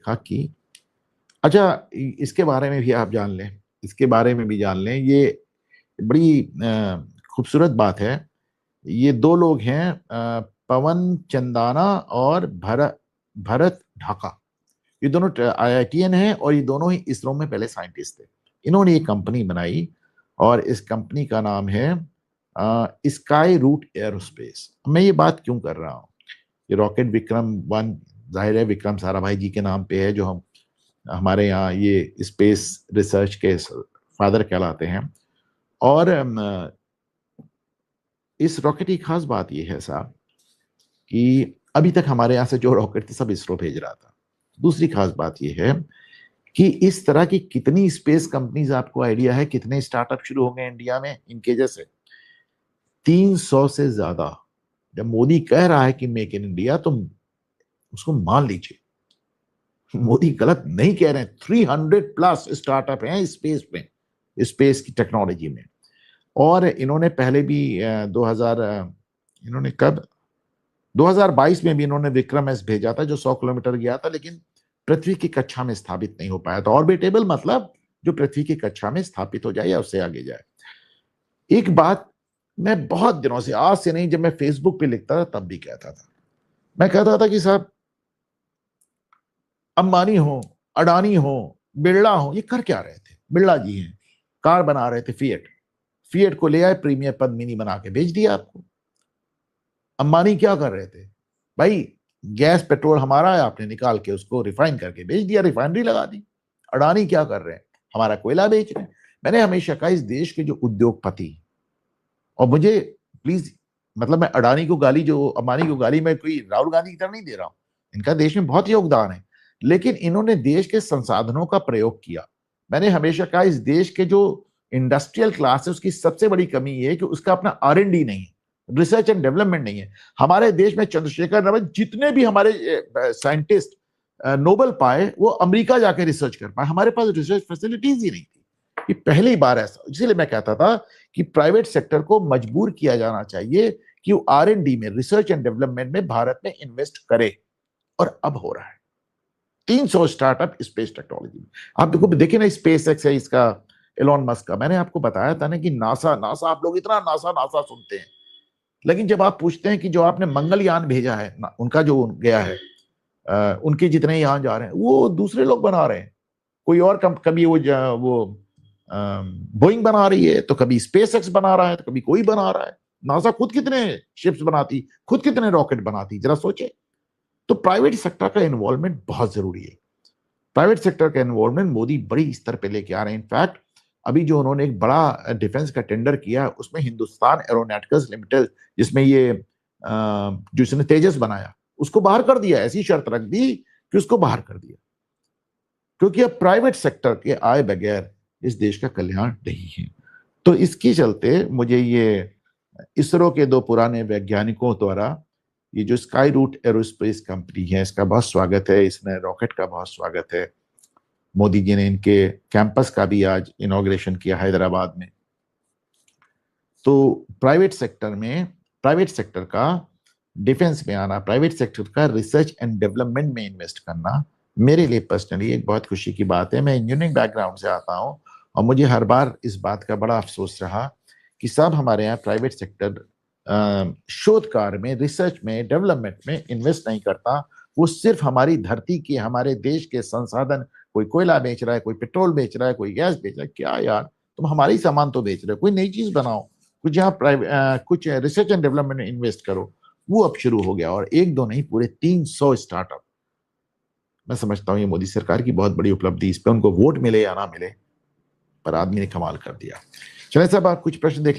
देखा कि अच्छा इसके बारे में भी आप जान लें, इसके बारे में भी जान लें, ये बड़ी खूबसूरत बात है। ये 2 लोग हैं पवन चंदाना और भरत ढाका। ये दोनों आईआईटीएन हैं और ये दोनों ही इसरो में पहले साइंटिस्ट थे। इन्होंने एक कंपनी बनाई और इस कंपनी का नाम है स्काई रूट एरोस्पेस। मैं ये बात क्यों कर रहा हूँ? ये रॉकेट विक्रम वन, जाहिर है विक्रम साराभाई जी के नाम पे है, जो हम हमारे यहाँ ये स्पेस रिसर्च के फादर कहलाते हैं। और इस रॉकेट की खास बात यह है साहब कि अभी तक हमारे यहाँ से जो रॉकेट थे सब इसरो भेज रहा था। दूसरी खास बात यह है कि इस तरह की कितनी स्पेस कंपनीज, आपको आइडिया है कितने स्टार्टअप शुरू हो गए इंडिया में इनके जैसे? 300 से ज्यादा। जब मोदी कह रहा है कि मेक इन इंडिया, तो उसको मान लीजिए, मोदी गलत नहीं कह रहे हैं। 300 प्लस स्टार्टअप हैं स्पेस में, स्पेस की टेक्नोलॉजी में। और इन्होंने पहले भी 2000 इन्होंने कब 2022 में भी इन्होंने विक्रम एस भेजा था, जो 100 किलोमीटर गया था, लेकिन पृथ्वी की कक्षा में स्थापित नहीं हो पाया था। ऑर्बिटेबल मतलब जो पृथ्वी की कक्षा में स्थापित हो जाए या उससे आगे जाए। एक बात मैं बहुत दिनों से, आज से नहीं, जब मैं फेसबुक पे लिखता था तब भी कहता था। मैं कहता था कि साहब अंबानी हो, अडानी हो, बिरला हो, ये कर क्या रहे थे? बिरला जी हैं, कार बना रहे थे फिएट, फिएट को ले आए, प्रीमियर पद्मिनी बना के भेज दिया आपको। अंबानी क्या कर रहे थे भाई? गैस पेट्रोल हमारा है, आपने निकाल के उसको रिफाइन करके भेज दिया, रिफाइनरी लगा दी। अडानी क्या कर रहे हैं? हमारा कोयला बेच रहे हैं। मैंने हमेशा कहा इस देश के जो उद्योगपति, और मुझे प्लीज, मतलब मैं अडानी को गाली, जो अंबानी को गाली, मैं कोई राहुल गांधी की तरह नहीं दे रहा हूं, इनका देश में बहुत योगदान है, लेकिन इन्होंने देश के संसाधनों का प्रयोग किया। मैंने हमेशा कहा इस देश के जो इंडस्ट्रियल क्लास है उसकी सबसे बड़ी कमी ये है कि उसका अपना R&D नहीं है, रिसर्च एंड डेवलपमेंट नहीं है। हमारे देश में चंद्रशेखर रमन, जितने भी हमारे साइंटिस्ट नोबेल पाए, वो अमेरिका जाके रिसर्च कर पाए। हमारे पास रिसर्च फैसिलिटीज ही नहीं थी। ये पहली बार ऐसा, इसीलिए मैं कहता था कि प्राइवेट सेक्टर को मजबूर किया जाना चाहिए कि वो R&D में, रिसर्च एंड डेवलपमेंट में भारत में इन्वेस्ट करे। और अब हो रहा है। 300 स्टार्टअप स्पेस टेक्नोलॉजी में। आप देखो, देखिए ना, स्पेस एक्स है इसका, एलोन मस्क का। मैंने आपको बताया था ना कि नासा नासा, आप लोग इतना नासा नासा सुनते हैं, लेकिन जब आप पूछते हैं कि जो आपने मंगलयान भेजा है उनका जो गया है, उनके जितने यहां जा रहे हैं वो दूसरे लोग बना रहे हैं। कोई और कभी वो बोइंग बना रही है, तो कभी स्पेस एक्स बना रहा है, तो कभी कोई बना रहा है। नासा खुद कितने शिप्स बनाती, खुद कितने रॉकेट बनाती, जरा सोचे। तो प्राइवेट सेक्टर का इन्वॉल्वमेंट बहुत जरूरी है। प्राइवेट सेक्टर का इन्वॉल्वमेंट मोदी बड़ी स्तर पे लेके आ रहे हैं। इनफैक्ट अभी जो उन्होंने एक बड़ा डिफेंस का टेंडर किया, उसमें हिंदुस्तान एरोनॉटिक्स लिमिटेड, जिसमें ये जिसने तेजस बनाया, उसको बाहर कर दिया। ऐसी शर्त रख दी कि उसको बाहर कर दिया, क्योंकि अब प्राइवेट सेक्टर के आए बगैर इस देश का कल्याण नहीं है। तो इसके चलते मुझे ये इसरो के 2 पुराने वैज्ञानिकों द्वारा ये जो स्काई रूट एरोस्पेस कंपनी है, इसका बहुत स्वागत है। इसने रॉकेट का बहुत स्वागत है। मोदी जी ने इनके कैंपस का भी आज इनॉग्रेशन किया हैदराबाद में। तो प्राइवेट सेक्टर का डिफेंस में आना, प्राइवेट सेक्टर का रिसर्च एंड डेवलपमेंट में इन्वेस्ट करना, मेरे लिए पर्सनली एक बहुत खुशी की बात है। मैं इंजीनियरिंग बैकग्राउंड से आता हूं और मुझे हर बार इस बात का बड़ा अफसोस रहा कि सब हमारे यहाँ प्राइवेट सेक्टर शोध कार्य में, रिसर्च में, डेवलपमेंट में इन्वेस्ट नहीं करता। वो सिर्फ हमारी धरती के, हमारे देश के संसाधन, कोई कोयला बेच रहा है, कोई पेट्रोल बेच रहा है, कोई गैस बेच रहा है। क्या यार, तुम हमारी सामान तो बेच रहे हो, कोई नई चीज बनाओ, कुछ यहाँ कुछ रिसर्च एंड डेवलपमेंट में इन्वेस्ट करो। वो अब शुरू हो गया, और 1-2 नहीं, पूरे 300 स्टार्टअप। मैं समझता हूँ ये मोदी सरकार की बहुत बड़ी उपलब्धि। इस पर उनको वोट मिले या ना मिले, पर आदमी ने कमाल कर दिया। चले साहब, आप कुछ प्रश्न देख लेते